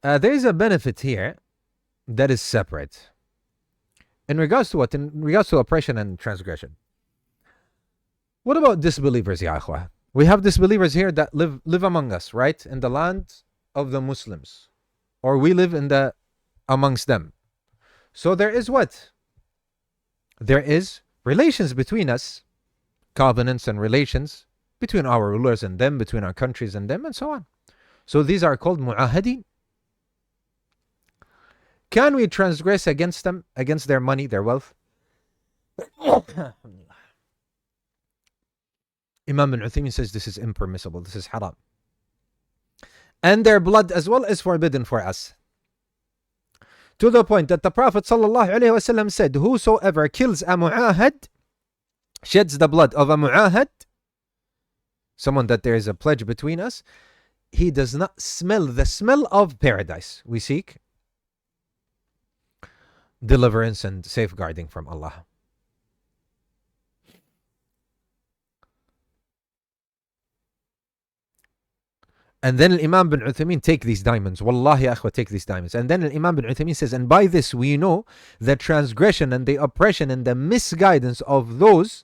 There is a benefit here that is separate. In regards to what? In regards to oppression and transgression. What about disbelievers, ya akhwa? We have disbelievers here that live among us, right? In the land of the Muslims. Or we live amongst them. So there is what? There is relations between us, covenants and relations between our rulers and them, between our countries and them, and so on. So these are called mu'ahadin. Can we transgress against them, against their money, their wealth? Imam ʿUthaymīn says this is impermissible, this is haram. And their blood as well is forbidden for us. To the point that the Prophet ﷺ said, whosoever kills a mu'ahad, sheds the blood of a mu'ahad, someone that there is a pledge between us, he does not smell the smell of paradise. We seek deliverance and safeguarding from Allah. And then Imam bin ʿUthaymīn take these diamonds. Wallahi akhwa, take these diamonds. And then Imam bin ʿUthaymīn says, and by this we know the transgression and the oppression and the misguidance of those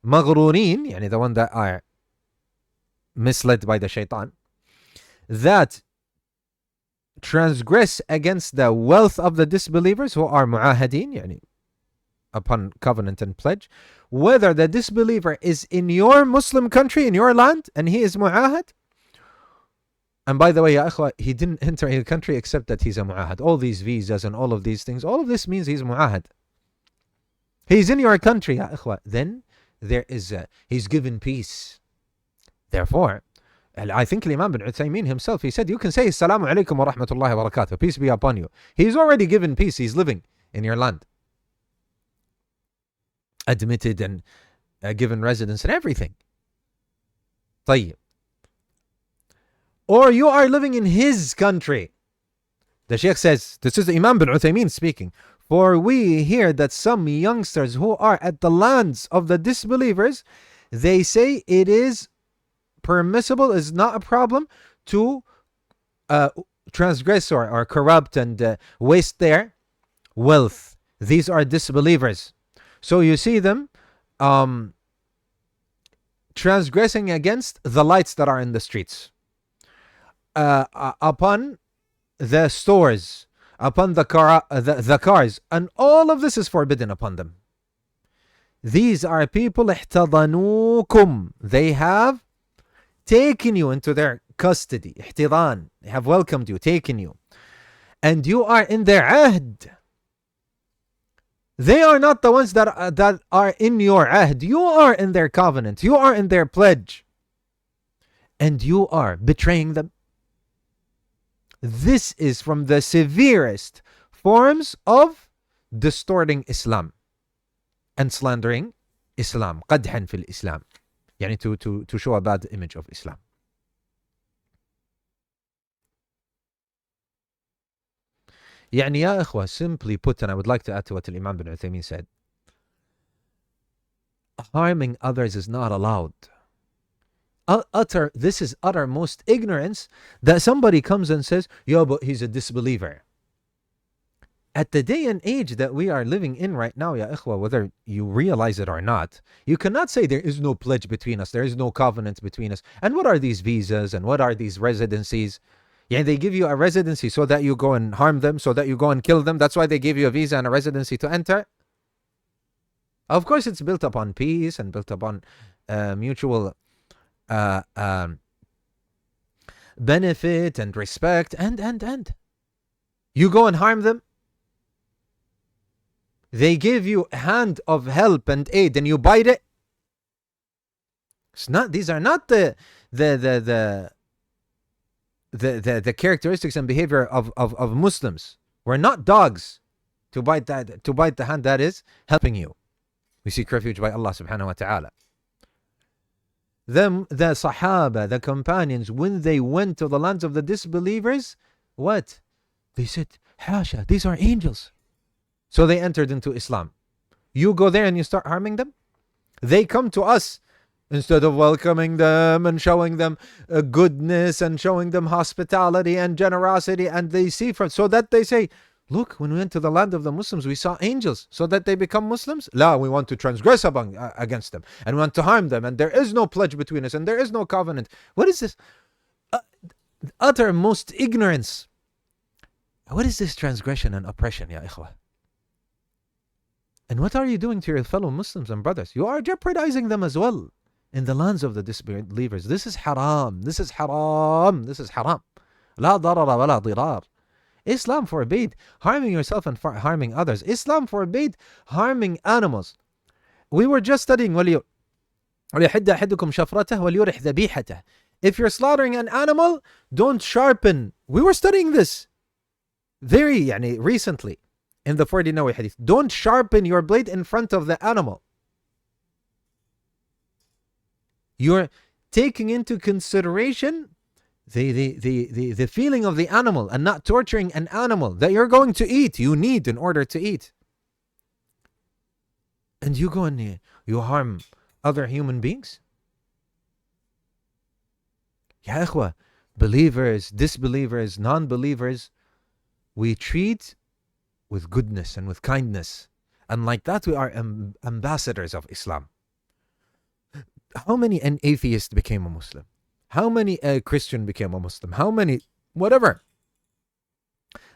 maghrureen, yani the one that are misled by the shaitan, that transgress against the wealth of the disbelievers who are mu'ahadeen, yani upon covenant and pledge, whether the disbeliever is in your Muslim country, in your land, and he is mu'ahad. And by the way, ya akhwa, he didn't enter your country except that he's a mu'ahad. All these visas and all of these things, all of this means he's mu'ahad. He's in your country, ya akhwa. Then there is he's given peace. Therefore, I think Imam bin ʿUthaymīn himself, he said, you can say, Assalamu alaikum wa rahmatullahi wa barakatuh, peace be upon you. He's already given peace, he's living in your land. Admitted and given residence and everything. طيب. Or you are living in his country. The Sheikh says, this is Imam bin ʿUthaymīn speaking, for we hear that some youngsters who are at the lands of the disbelievers, they say it is permissible, is not a problem to transgress or corrupt and waste their wealth. These are disbelievers. So you see them transgressing against the lights that are in the streets. Upon the stores, upon the cars, and all of this is forbidden upon them. These are people احتضنوكم. They have taken you into their custody. احتضان. They have welcomed you, taken you. And you are in their ahd. They are not the ones that are in your ahd. You are in their covenant. You are in their pledge. And you are betraying them. This is from the severest forms of distorting Islam and slandering Islam. قدحا في الإسلام. يعني to show a bad image of Islam. يعني يا إخوة, simply put, and I would like to add to what Imam bin ʿUthaymīn said, harming others is not allowed. This is uttermost ignorance that somebody comes and says, yo, but he's a disbeliever. At the day and age that we are living in right now, ya ikhwa, whether you realize it or not, you cannot say there is no pledge between us, there is no covenant between us. And what are these visas and what are these residencies? Yeah, they give you a residency so that you go and harm them, so that you go and kill them. That's why they give you a visa and a residency to enter. Of course, it's built upon peace and built upon mutual benefit and respect, and you go and harm them. They give you a hand of help and aid, and you bite it. It's not. These are not the characteristics and behavior of Muslims. We're not dogs to bite the hand that is helping you. We seek refuge by Allah subhanahu wa ta'ala. The Sahaba, the companions, when they went to the lands of the disbelievers, what? They said, Hasha, these are angels. So they entered into Islam. You go there and you start harming them? They come to us Instead of welcoming them and showing them goodness and showing them hospitality and generosity, and they see from, so that they say, look, when we went to the land of the Muslims, we saw angels, so that they become Muslims. La, we want to transgress against them, and we want to harm them, and there is no pledge between us, and there is no covenant. What is this? Uttermost ignorance. What is this transgression and oppression, ya ikhwah? And what are you doing to your fellow Muslims and brothers? You are jeopardizing them as well in the lands of the disbelievers. This is haram. This is haram. This is haram. La darara wa la dirar. Islam forbade harming yourself and harming others. Islam forbade harming animals. We were just studying وَلْيُحِدَّ أَحَدُكُمْ شَفْرَتَهُ وَلْيُرِحْ ذَبِيحَتَهُ. If you're slaughtering an animal, don't sharpen. We were studying this very recently in the 40 Nawawi Hadith. Don't sharpen your blade in front of the animal. You're taking into consideration the feeling of the animal and not torturing an animal that you're going to eat, you need in order to eat. And you go and you harm other human beings? Ya ikhwah, believers, disbelievers, non-believers, we treat with goodness and with kindness. And like that, we are ambassadors of Islam. How many an atheist became a Muslim? How many a Christian became a Muslim? How many, whatever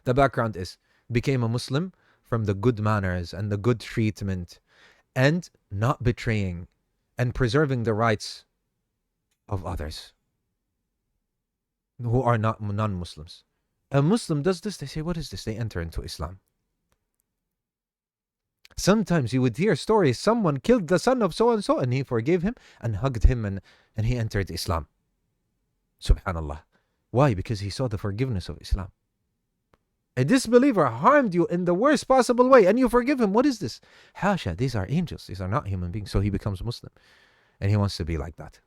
the background is, became a Muslim from the good manners and the good treatment and not betraying and preserving the rights of others who are not non-Muslims. A Muslim does this, they say, what is this? They enter into Islam. Sometimes you would hear stories, someone killed the son of so-and-so and he forgave him and hugged him and he entered Islam. Subhanallah. Why? Because he saw the forgiveness of Islam. A disbeliever harmed you in the worst possible way and you forgive him. What is this? Hasha, these are angels. These are not human beings. So he becomes Muslim. And he wants to be like that.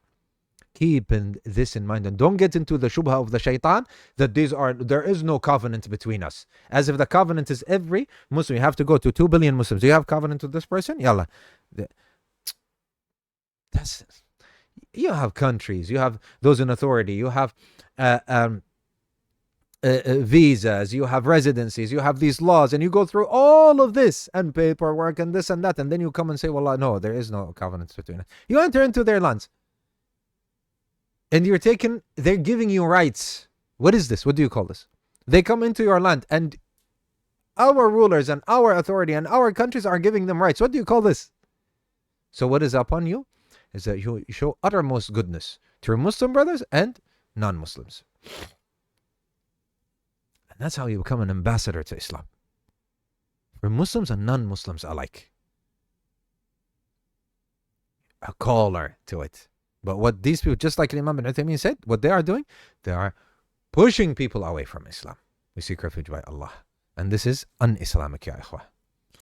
Keep this in mind and don't get into the shubha of the shaitan that there is no covenant between us. As if the covenant is every Muslim. You have to go to 2 billion Muslims. Do you have covenant with this person? Yalla. You have countries, you have those in authority, you have visas, you have residencies, you have these laws, and you go through all of this and paperwork and this and that, and then you come and say, well, no, there is no covenant between us. You enter into their lands. And they're giving you rights. What is this? What do you call this? They come into your land and our rulers and our authority and our countries are giving them rights. What do you call this? So what is upon you is that you show uttermost goodness to your Muslim brothers and non-Muslims. And that's how you become an ambassador to Islam. For Muslims and non-Muslims alike. A caller to it. But what these people, just like Imam bin ʿUthaymīn said, what they are doing, they are pushing people away from Islam. We seek refuge by Allah. And this is un-Islamic, ya ikhwah.